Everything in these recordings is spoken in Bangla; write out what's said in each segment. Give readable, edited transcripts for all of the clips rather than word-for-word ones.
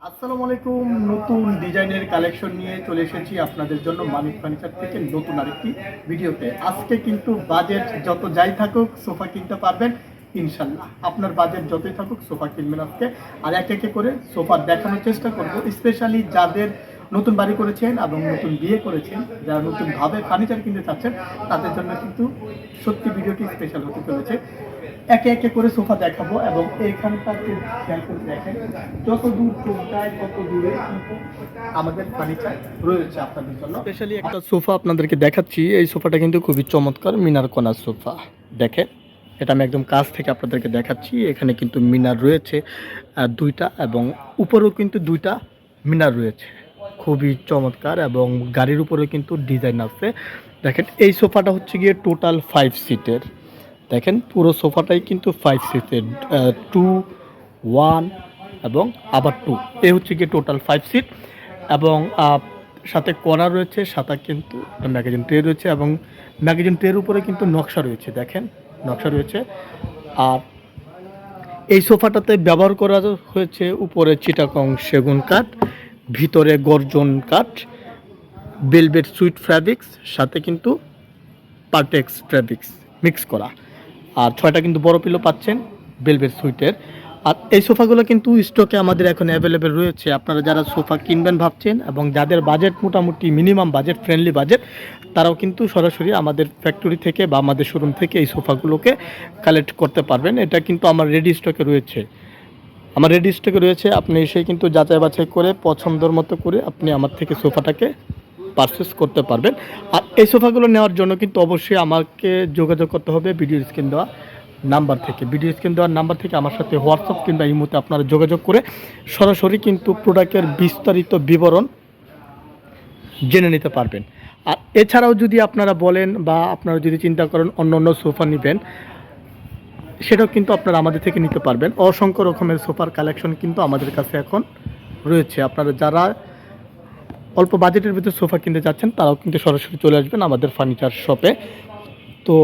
আসসালামু আলাইকুম। নতুন ডিজাইনের কালেকশন নিয়ে চলে এসেছি আপনাদের জন্য মানিক ফার্নিচার থেকে নতুন আরেকটি ভিডিওতে। আজকে কিন্তু বাজেট যত যাই থাকুক সোফা কিনতে পারবেন ইনশাল্লাহ। আপনার বাজেট যতই থাকুক সোফা কিনবেন আজকে। আর এক একে করে সোফা দেখানোর চেষ্টা করব, স্পেশালি যাদের নতুন বাড়ি করেছেন এবং নতুন বিয়ে করেছেন, যারা নতুনভাবে ফার্নিচার কিনতে চাচ্ছেন তাদের জন্য কিন্তু সত্যি ভিডিওটি স্পেশাল হতে চলেছে। একে একে করে সোফা দেখাবো এবং এইখানটাতে খেয়াল করে দেখেন যত দূর চোখ যায় তত দূরে কিন্তু আমাদের ফার্নিচার রয়েছে আপনাদের জন্য। স্পেশালি একটা সোফা আপনাদেরকে দেখাচ্ছি। এই সোফাটা কিন্তু খুবই চমৎকার মিনার কণার সোফা। দেখেন, এটা আমি একদম কাছ থেকে আপনাদেরকে দেখাচ্ছি। এখানে কিন্তু মিনার রয়েছে দুইটা, এবং উপরেও কিন্তু দুইটা মিনার রয়েছে। খুবই চমৎকার, এবং গাড়ির উপরেও কিন্তু ডিজাইন আছে। দেখেন, এই সোফাটা হচ্ছে গিয়ে টোটাল 5 সিটের। দেখেন, পুরো সোফাটাই কিন্তু 5 সিটের, 2, 1 এবং আবার 2। এই হচ্ছে গিয়ে টোটাল 5 সিট, এবং সাথে করা রয়েছে, সাথে কিন্তু ম্যাগাজিন ট্রে রয়েছে, এবং ম্যাগাজিন ট্রের উপরে কিন্তু নকশা রয়েছে। দেখেন, নকশা রয়েছে। আর এই সোফাটাতে ব্যবহার করা হয়েছে উপরে চিটাগং সেগুন কাঠ, ভিতরে গর্জন কাঠ, ভেলভেট সুইট ফ্যাব্রিক্স, সাথে কিন্তু পার্টেক্স ফ্যাব্রিক্স মিক্স করা। আর 6টা কিন্তু বড় পিলো পাচ্ছেন ভেলভেট সুইটের। আর এই সোফাগুলো কিন্তু স্টকে আমাদের এখন অ্যাভেলেবেল রয়েছে। আপনারা যারা সোফা কিনবেন ভাবছেন এবং যাদের বাজেট মোটামুটি মিনিমাম বাজেট, ফ্রেন্ডলি বাজেট, তারাও কিন্তু সরাসরি আমাদের ফ্যাক্টরি থেকে বা আমাদের শোরুম থেকে এই সোফাগুলোকে কালেক্ট করতে পারবেন। এটা কিন্তু আমার রেডি স্টকে রয়েছে। আপনি এসে কিন্তু যাচাই বাছাই করে পছন্দের মতো করে আপনি আমার থেকে সোফাটাকে পারচেস করতে পারবেন। আর এই সোফাগুলো নেওয়ার জন্য কিন্তু অবশ্যই আমাকে যোগাযোগ করতে হবে ভিডিও স্ক্রিন দেওয়া নাম্বার থেকে আমার সাথে হোয়াটসঅ্যাপ কিংবা ইমোতে আপনারা যোগাযোগ করে সরাসরি কিন্তু প্রোডাক্টের বিস্তারিত বিবরণ জেনে নিতে পারবেন। আর এছাড়াও যদি আপনারা বলেন বা আপনারা যদি চিন্তা করেন অন্য সোফা নেবেন, সেটাও কিন্তু আপনারা আমাদের থেকে নিতে পারবেন। অসংখ্য রকমের সোফার কালেকশন কিন্তু আমাদের কাছে এখন রয়েছে। আপনারা যারা অল্প বাজেটের ভিতরে সোফা কিনতে যাচ্ছেন তারাও কিন্তু সরাসরি চলে আসবেন আমাদের ফার্নিচার শপে। তো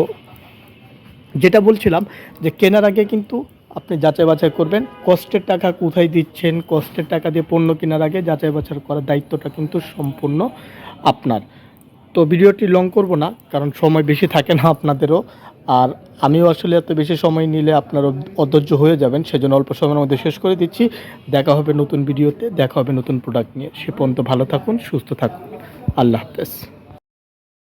যেটা বলছিলাম যে কেনার আগে কিন্তু আপনি যাচাই বাছাই করবেন, কষ্টের টাকা কোথায় দিচ্ছেন। কষ্টের টাকা দিয়ে পণ্য কেনার আগে যাচাই বাছাই করার দায়িত্বটা কিন্তু সম্পূর্ণ আপনার। তো ভিডিওটি লং করব না, কারণ সময় বেশি থাকে না আপনাদেরও, আর আমিও আসলে এত বেশি সময় নিলে আপনারও অধৈর্য হয়ে যাবেন। সেজন্য অল্প সময়ের মধ্যে শেষ করে দিচ্ছি। দেখা হবে নতুন ভিডিওতে, দেখা হবে নতুন প্রোডাক্ট নিয়ে। সে পর্যন্ত ভালো থাকুন, সুস্থ থাকুন। আল্লাহ হাফেজ।